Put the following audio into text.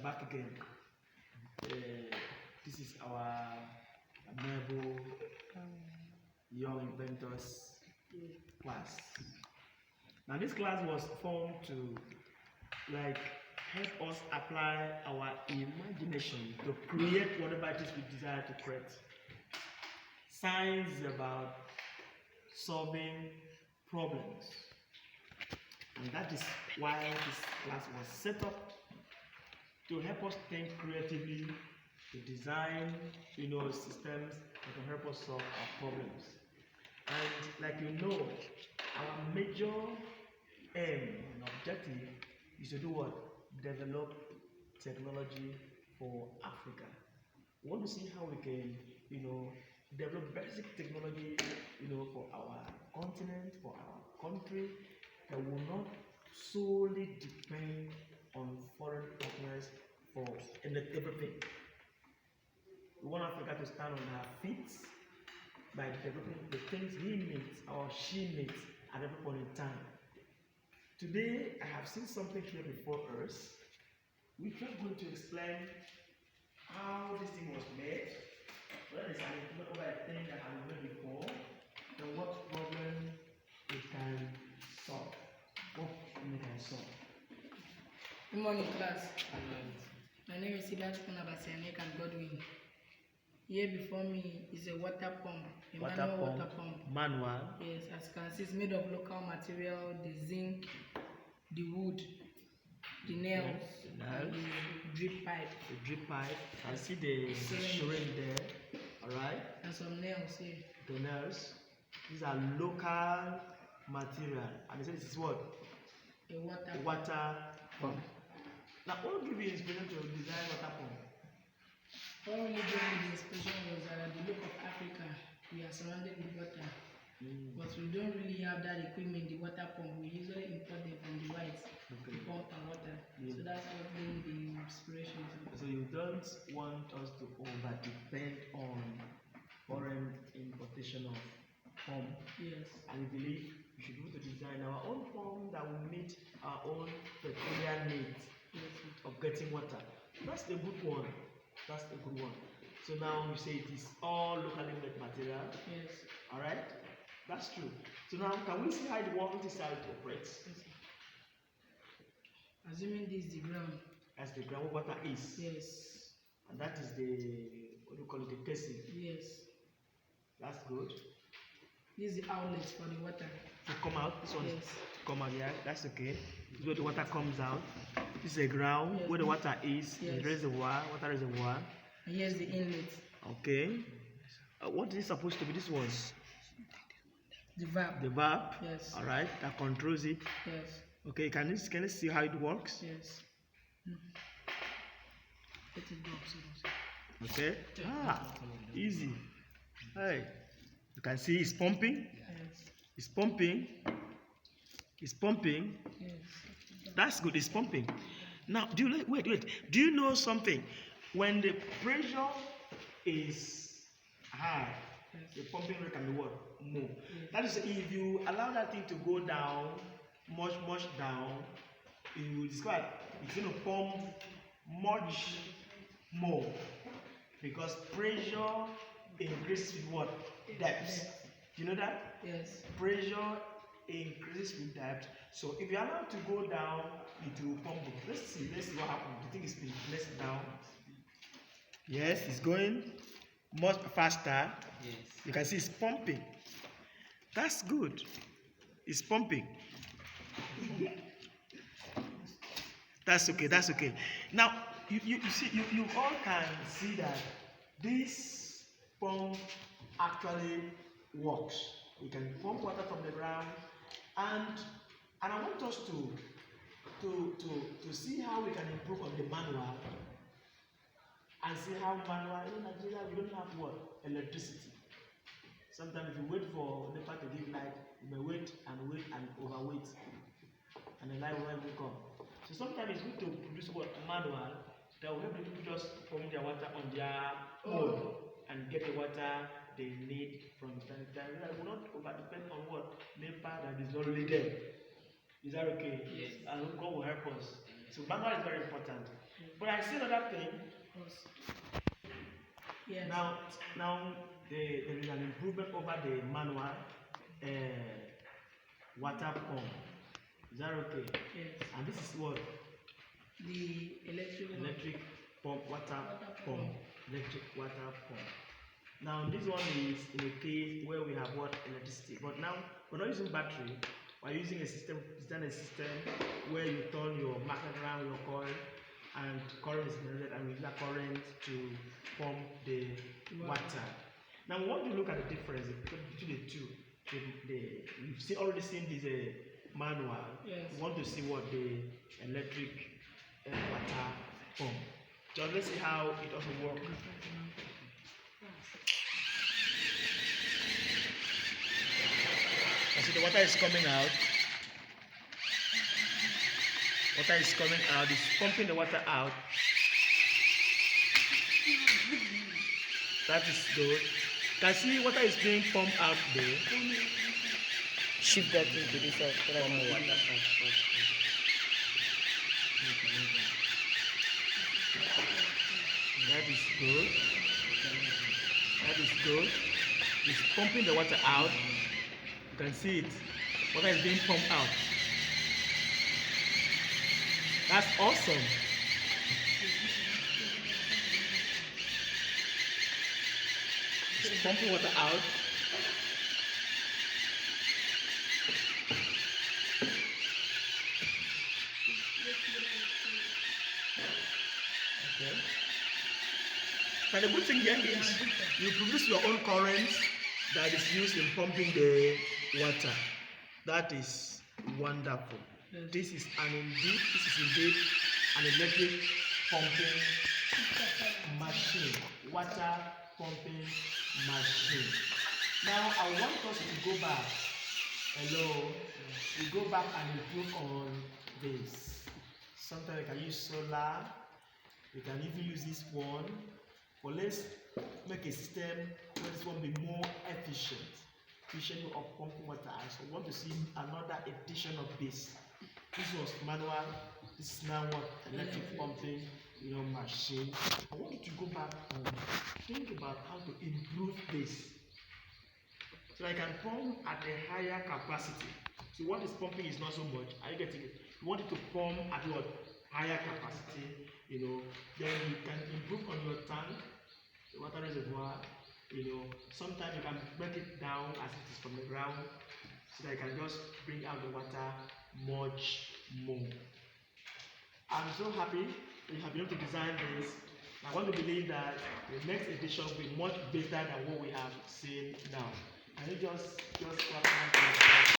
back again. This is our amiable Young Inventors class. Now this class was formed to help us apply our imagination to create whatever it is we desire to create. Science is about solving problems. And that is why this class was set up, to help us think creatively, to design, systems that can help us solve our problems. And like our major aim and objective is to do what? Develop technology for Africa. We want to see how we can, develop basic technology, for our continent, for our country, that will not solely depend on foreign partners for everything. We want Africa to stand on her feet by developing the things he needs or she needs at every point in time. Today, I have seen something here before us. We're just going to explain how this thing was made, whether it's an improvement over a thing that has been made before, and what problem it can solve. What it can solve. Good morning, class. My name is Silas Kunabasianek and Godwin. Here before me is a water pump, manual water pump. Manual? Yes, as you can see, it's made of local material, the zinc, the wood, the nails, and the drip pipe. The drip pipe. I see the syringe there. Alright? And some nails here. The nails. These are local material. And they say this is what? A water pump. Now, what will give you inspiration to design water pump? What really gave me the inspiration was that at the look of Africa, we are surrounded with water. But we don't really have that equipment, the water pump. We usually import them from the whites, pump and water. So that's what gave me the inspiration. So you don't want us to over-depend on foreign importation of pump. Yes. And you believe we should be able to design our own pump that will meet our own peculiar needs of getting water. That's a good one. That's a good one. So now you say it is all locally made material. Yes. Alright? That's true. So now can we see how the water is operates? Yes. Assuming this is the ground. As the groundwater is. Yes. And that is the, what do you call it, the casing. Yes. That's good. This is the outlet for the water. To come out, this one yes. is to come out, yeah, that's okay. This is where the water comes out. This is the ground where the water is, the reservoir, water reservoir. And here's the inlet. Okay. What is it supposed to be? This one? The valve. The valve? Yes. Alright, that controls it. Yes. Okay, can you see how it works? Yes. Let it go. Okay. Easy. Hey. You can see it's pumping. Yes. It's pumping. It's pumping. Yes. That's good. It's pumping. Now, wait. Do you know something? When the pressure is high, the pumping rate can be what? More. That is, if you allow that thing to go down, much down, you will discover it's going to pump much more, because pressure increases with what? Depth. Do you know that? Yes. Pressure increases with depth. So if you allow it to go down, it will pump. Let's see what happens. The thing is being placed down. Yes, it's going much faster. Yes. You can see it's pumping. That's good. It's pumping. That's okay. Now you see, you all can see that this pump actually works. We can pump water from the ground, and I want us to see how we can improve on the manual, and see how manual. In Nigeria, we don't have what? Electricity. Sometimes if you wait for NEPA to give light, you may wait and overwait, and the light will not even come. So sometimes it's good to produce what? Manual that will help people just pump their water on their own and get the water they need from time to time. We will not over depend on what? NEPA that is not really there. Is that okay? Yes. And God will help us. So manual is very important. But I see another thing. Yes. Now there is an improvement over the manual water pump. Is that okay? Yes. And this is what? The Electric pump, water pump. Electric water pump. Now this one is in a case where we have what? Electricity. But now we're not using battery. We're using a system, where you turn your magnet around your coil and current is generated, and we use that current to pump the water. Now we want to look at the difference between the two. We've already seen this manual. Yes. We want to see what the electric water pump. So let's see how it also works. I see the water is coming out. Water is coming out. It's pumping the water out. That is good. Can see water is being pumped out there. Shift that into this side. That is good. That is good. It's pumping the water out. You can see it. Water is being pumped out. That's awesome. It's pumping water out. Okay. But the good thing here is you produce your own current that is used in pumping the water. That is wonderful. Yes. This is indeed an electric pumping machine, water pumping machine. Now I want us to go back. Hello, we go back and improve on this. Sometimes you can use solar. You can even use this one. But let's make a system where this one be more efficient of pumping water. So we want to see another edition of this. This was manual. This is now what? Electric pumping, machine. I want you to go back and think about how to improve this. So I can pump at a higher capacity. So what is pumping is not so much. Are you getting it? You want it to pump at what? Higher capacity. Then you can improve on your tank, the water reservoir. Sometimes you can break it down as it is from the ground, so that you can just bring out the water much more. I'm so happy that you have been able to design this. I want to believe that the next edition will be much better than what we have seen now. Can you just